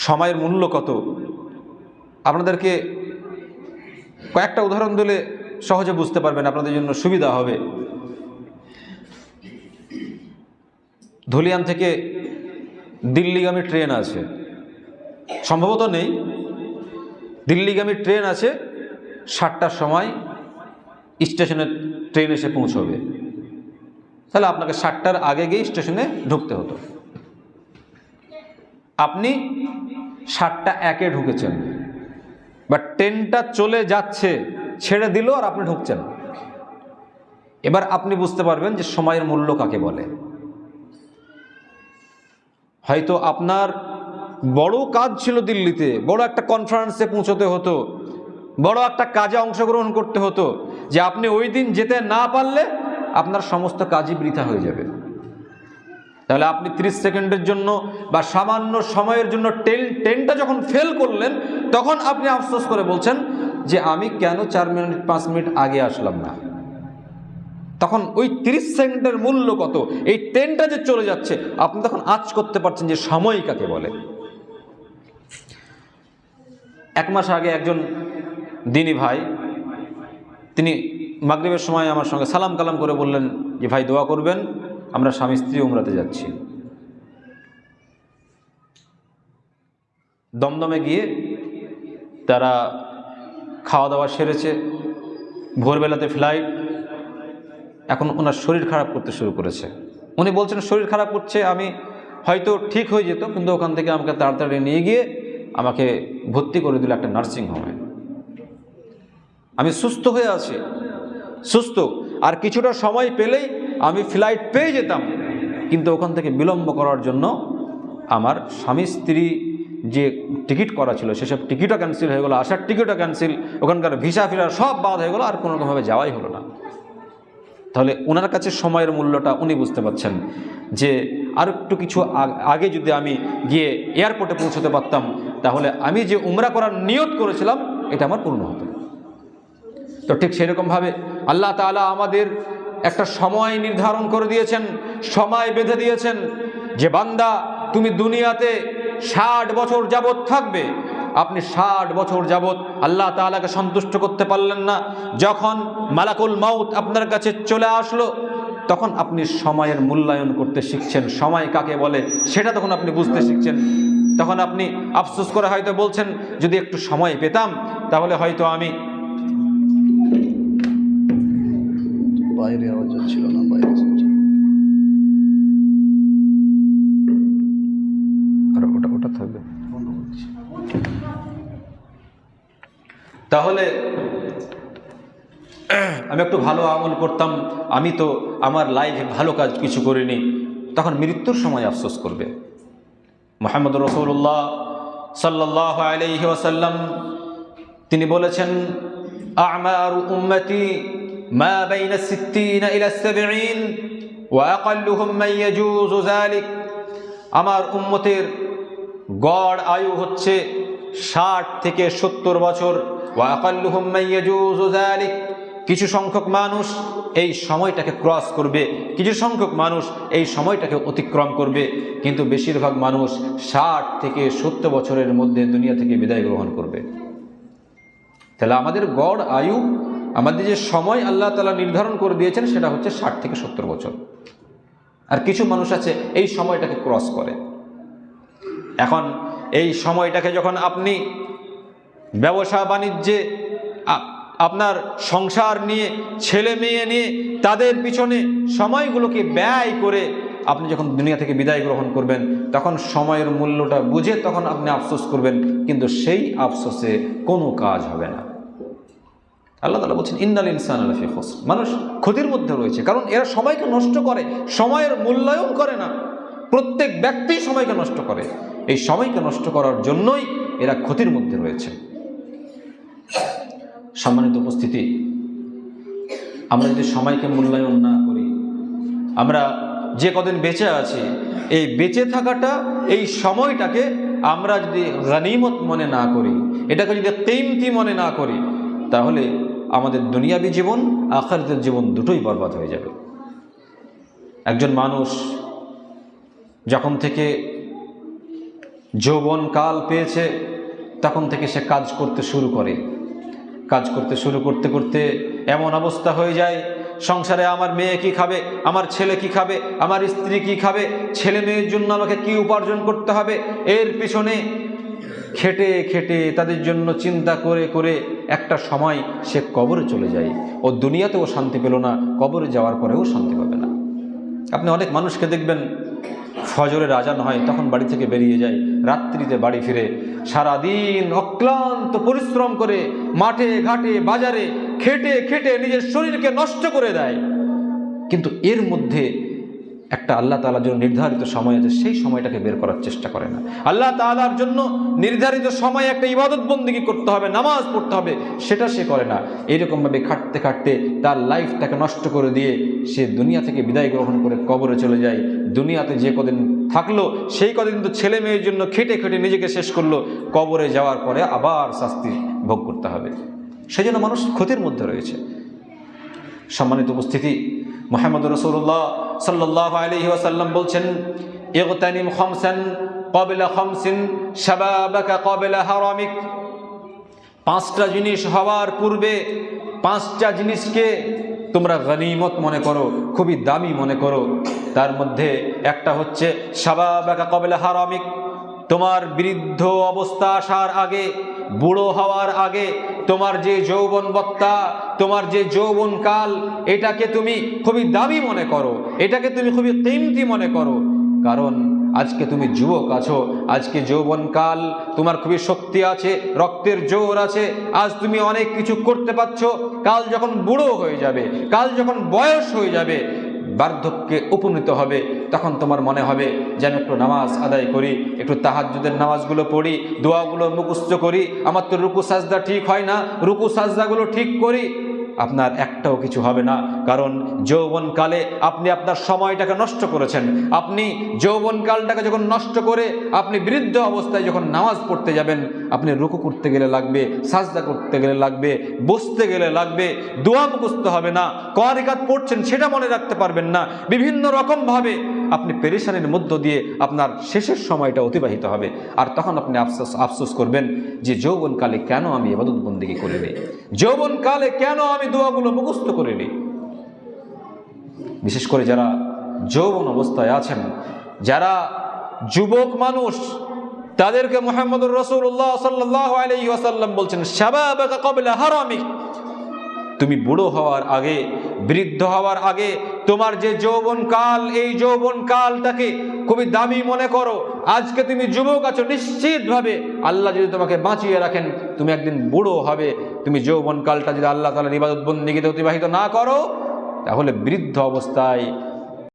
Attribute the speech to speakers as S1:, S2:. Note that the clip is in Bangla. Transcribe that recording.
S1: সময়ের মূল্য কত আপনাদেরকে কয়েকটা উদাহরণ দিলে সহজে বুঝতে পারবেন, আপনাদের জন্য সুবিধা হবে। ধুলিয়ান থেকে দিল্লিগামী ট্রেন আছে, সম্ভবত নেই, দিল্লিগামী ট্রেন আছে, 7টার সময় স্টেশনে ট্রেন এসে পৌঁছবে, তাহলে আপনাকে 7টার আগে গিয়ে স্টেশনে ঢুকতে হতো। আপনি 7:01 ঢুকেছেন, বা ট্রেনটা চলে যাচ্ছে, ছেড়ে দিল আর আপনি ঢুকছেন। এবার আপনি বুঝতে পারবেন যে সময়ের মূল্য কাকে বলে। হয়তো আপনার বড় কাজ ছিল দিল্লিতে, বড় একটা কনফারেন্সে পৌঁছতে হতো, বড় একটা কাজে অংশগ্রহণ করতে হতো, যে আপনি ওই দিন যেতে না পারলে আপনার সমস্ত কাজই বৃথা হয়ে যাবে। তাহলে আপনি 30 সেকেন্ডের জন্য বা সামান্য সময়ের জন্য ট্রেনটা যখন ফেল করলেন, তখন আপনি আফসোস করে বলছেন যে আমি কেন 4 মিনিট 5 মিনিট আগে আসলাম না। তখন ওই 30 সেকেন্ডের মূল্য কত, এই ট্রেনটা যে চলে যাচ্ছে, আপনি তখন আঁচ করতে পারছেন যে সময় কাকে বলে। 1 মাস আগে একজন দিনী ভাই, তিনি মাগরিবের সময় আমার সঙ্গে সালাম কালাম করে বললেন যে ভাই দোয়া করবেন, আমরা স্বামী স্ত্রী উমরাতে যাচ্ছি। দমদমে গিয়ে তারা খাওয়া দাওয়া সেরেছে, ভোরবেলাতে ফ্লাইট, এখন ওনার শরীর খারাপ করতে শুরু করেছে। উনি বলছেন শরীর খারাপ করছে, আমি হয়তো ঠিক হয়ে যেত, কিন্তু ওখান থেকে আমাকে তাড়াতাড়ি নিয়ে গিয়ে আমাকে ভর্তি করে দিল একটা নার্সিং হোমে। আমি সুস্থ হয়ে আছি, সুস্থ, আর কিছুটা সময় পেলেই আমি ফ্লাইট পেয়ে যেতাম, কিন্তু ওখান থেকে বিলম্ব করার জন্য আমার স্বামী স্ত্রী যে টিকিট করা ছিল সেসব টিকিটও ক্যান্সেল হয়ে গেলো, আসার টিকিটও ক্যান্সেল, ওখানকার ভিসা ফিরা সব বাদ হয়ে গেলো, আর কোনোরকমভাবে যাওয়াই হলো না। তাহলে ওনার কাছে সময়ের মূল্যটা উনি বুঝতে পারছেন যে আর একটু কিছু আগে যদি আমি গিয়ে এয়ারপোর্টে পৌঁছতে পারতাম, তাহলে আমি যে উমরা করার নিয়ত করেছিলাম এটা আমার পূর্ণ হতো। তো ঠিক সেরকমভাবে আল্লাহ তাআলা আমাদের একটা সময় নির্ধারণ করে দিয়েছেন, সময় বেঁধে দিয়েছেন যে বান্দা তুমি দুনিয়াতে 60 বছর যাবৎ থাকবে। আপনি 60 বছর যাবৎ আল্লাহ তাআলাকে সন্তুষ্ট করতে পারলেন না, যখন মালাকুল মাউত আপনার কাছে চলে আসলো, তখন আপনি সময়ের মূল্যায়ন করতে শিখছেন, সময় কাকে বলে সেটা তখন আপনি বুঝতে শিখছেন। তখন আপনি আফসোস করে হয়তো বলছেন যদি একটু সময় পেতাম তাহলে হয়তো আমি
S2: বাইরে আওয়াজ ছিল না, বাইরে
S1: ওটা থাকবে। তাহলে আমি একটু ভালো আমল করতাম, আমি তো আমার লাইফে ভালো কাজ কিছু করিনি, তখন মৃত্যুর সময় আফসোস করবে। মুহাম্মদ রাসূলুল্লাহ সাল্লাল্লাহু আলাইহি ওয়াসাল্লাম তিনি বলেছেন আমারু উম্মতি মা বাইনা 60 ইলা 70 ওয়া আকাল্লুহুম মান ইয়াজুজু যালিক। আমার উম্মতের গড় আয়ু হচ্ছে 60 থেকে 70 বছর। ওয়া আকাল্লুহুম মান ইয়াজুজু যালিক, কিছু সংখ্যক মানুষ এই সময়টাকে ক্রস করবে, কিছু সংখ্যক মানুষ এই সময়টাকে অতিক্রম করবে, কিন্তু বেশিরভাগ মানুষ 60 থেকে 70 বছরের মধ্যে দুনিয়া থেকে বিদায় গ্রহণ করবে। তাহলে আমাদের গড় আয়ু, আমাদের যে সময় আল্লাহ তাআলা নির্ধারণ করে দিয়েছেন সেটা হচ্ছে 60 থেকে 70 বছর। আর কিছু মানুষ আছে এই সময়টাকে ক্রস করে। এখন এই সময়টাকে যখন আপনি ব্যবসা বাণিজ্যে, আপনার সংসার নিয়ে, ছেলে মেয়ে নিয়ে, তাদের পিছনে সময়গুলোকে ব্যয় করে আপনি যখন দুনিয়া থেকে বিদায় গ্রহণ করবেন, তখন সময়ের মূল্যটা বুঝে তখন আপনি আফসোস করবেন, কিন্তু সেই আফসোসে কোনো কাজ হবে না। আল্লাহ তাআলা বলছেন ইন্নাল ইনসানা লাফি খুসর, মানুষ ক্ষতির মধ্যে রয়েছে, কারণ এরা সময়কে নষ্ট করে, সময়ের মূল্যায়ন করে না। প্রত্যেক ব্যক্তি সময়কে নষ্ট করে, এই সময়কে নষ্ট করার জন্যই এরা ক্ষতির মধ্যে রয়েছে। সম্মানিত উপস্থিতি, আমরা যদি সময়কে মূল্যায়ন না করি, আমরা যে কদিন বেঁচে আছি, এই বেঁচে থাকাটা, এই সময়টাকে আমরা যদি গনিমত মনে না করি, এটাকে যদি কিমতি মনে না করি, তাহলে আমাদের দুনিয়াবী জীবন, আখিরাতের জীবন দুটোই বরবাদ হয়ে যাবে। একজন মানুষ যখন থেকে যৌবনকাল পেয়েছে, তখন থেকে সে কাজ করতে শুরু করে। কাজ করতে শুরু করতে করতে এমন অবস্থা হয়ে যায়, সংসারে আমার মেয়ে কি খাবে, আমার ছেলে কি খাবে, আমার স্ত্রী কি খাবে, ছেলে মেয়ের জন্য আমাকে কি উপার্জন করতে হবে, এর পিছনে খেটে খেটে তাদের জন্য চিন্তা করে করে একটা সময় সে কবরে চলে যায়। ও দুনিয়াতেও শান্তি পেল না, কবরে যাওয়ার পরেও শান্তি পাবে না। আপনি অনেক মানুষকে দেখবেন ফজরের আজান হয় তখন বাড়ি থেকে বেরিয়ে যায়, রাত্রিতে বাড়ি ফিরে সারাদিন অক্লান্ত পরিশ্রম করে মাঠে ঘাটে বাজারে খেটে খেটে নিজের শরীরকে নষ্ট করে দেয়, কিন্তু এর মধ্যে একটা আল্লাহ তাআলার জন্য নির্ধারিত সময় আছে, সেই সময়টাকে বের করার চেষ্টা করে না। আল্লাহ তাআলার জন্য নির্ধারিত সময় একটা ইবাদত বন্দেগী করতে হবে, নামাজ পড়তে হবে, সেটা সে করে না। এরকমভাবে খাটতে খাটতে তার লাইফটাকে নষ্ট করে দিয়ে সে দুনিয়া থেকে বিদায় গ্রহণ করে কবরে চলে যায়। দুনিয়াতে যে কদিন থাকলো সেই কদিন তো ছেলে মেয়ের জন্য খেটে খেটে নিজেকে শেষ করলো, কবরে যাওয়ার পরে আবার শাস্তি ভোগ করতে হবে। সেই জন্য মানুষ ক্ষতির মধ্যে রয়েছে। সম্মানিত উপস্থিতি, মুহাম্মদ রাসূলুল্লাহ সাল্লাল্লাহু আলাইহি ওয়াসাল্লাম বলছেন, ইগতানিম খামসান ক্বাবলা খামসিন শাবাবাকা ক্বাবলা হারামিক। পাঁচটা জিনিস হওয়ার পূর্বে পাঁচটা জিনিসকে তোমরা গনিমত মনে করো, খুবই দামি মনে করো। তার মধ্যে একটা হচ্ছে শাবাবাকা ক্বাবলা হারামিক, তোমার বৃদ্ধ অবস্থা আসার আগে, বুড়ো হওয়ার আগে তোমার যে যৌবনবত্তা, তোমার যে যৌবনকাল, এটাকে তুমি খুবই দামি মনে করো, এটাকে তুমি খুবই কিমতি মনে করো। কারণ আজকে তুমি যুবক আছো, আজকে যৌবনকাল, তোমার খুবই শক্তি আছে, রক্তের জোর আছে, আজ তুমি অনেক কিছু করতে পারছো। কাল যখন বুড়ো হয়ে যাবে, কাল যখন বয়স হয়ে যাবে, বার্ধক্যে উপনীত হবে, তখন তোমার মনে হবে যে আমি একটু নামাজ আদায় করি, একটু তাহাজ্জুদের নামাজগুলো পড়ি, দোয়াগুলো মুখস্থ করি, আমার তো রুকু সাজদা ঠিক হয় না, রুকু সাজদাগুলো ঠিক করি। আপনার একটাও কিছু হবে না, কারণ যৌবনকালে আপনি আপনার সময়টাকে নষ্ট করেছেন। আপনি যৌবনকালটাকে যখন নষ্ট করে আপনি বৃদ্ধ অবস্থায় যখন নামাজ পড়তে যাবেন, আপনি রুকু করতে গেলে লাগবে, সাজদা করতে গেলে লাগবে, বসতে গেলে লাগবে, দোয়া মুখস্থ হবে না, কয় রাকাত পড়ছেন সেটা মনে রাখতে পারবেন না, বিভিন্ন রকমভাবে আপনি পেরেশানির মধ্য দিয়ে আপনার শেষের সময়টা অতিবাহিত হবে। আর তখন আপনি আফসোস করবেন যে যৌবনকালে কেন আমি ইবাদত বন্দেগী করিনি, যৌবনকালে কেন আমি দোয়াগুলো মুখস্থ করিনি। বিশেষ করে যারা যৌবন অবস্থায় আছেন, যারা যুবক মানুষ, তাদেরকে মুহাম্মদুর রাসূলুল্লাহ সাল্লাল্লাহু আলাইহি ওয়াসাল্লাম বলছেন, শাবাবাকা ক্বাবলা হারামিক, তুমি বুড়ো হওয়ার আগে, বৃদ্ধ হওয়ার আগে তোমার যে যৌবনকাল, এই যৌবনকালটাকে খুবই দামি মনে করো। আজকে তুমি যুবক আছো, নিশ্চিতভাবে আল্লাহ যদি তোমাকে বাঁচিয়ে রাখেন, তুমি একদিন বুড়ো হবে। তুমি যৌবনকালটা যদি আল্লাহ তাআলার ইবাদত বন্দেগীতে অতিবাহিত না করো, তাহলে বৃদ্ধ অবস্থায়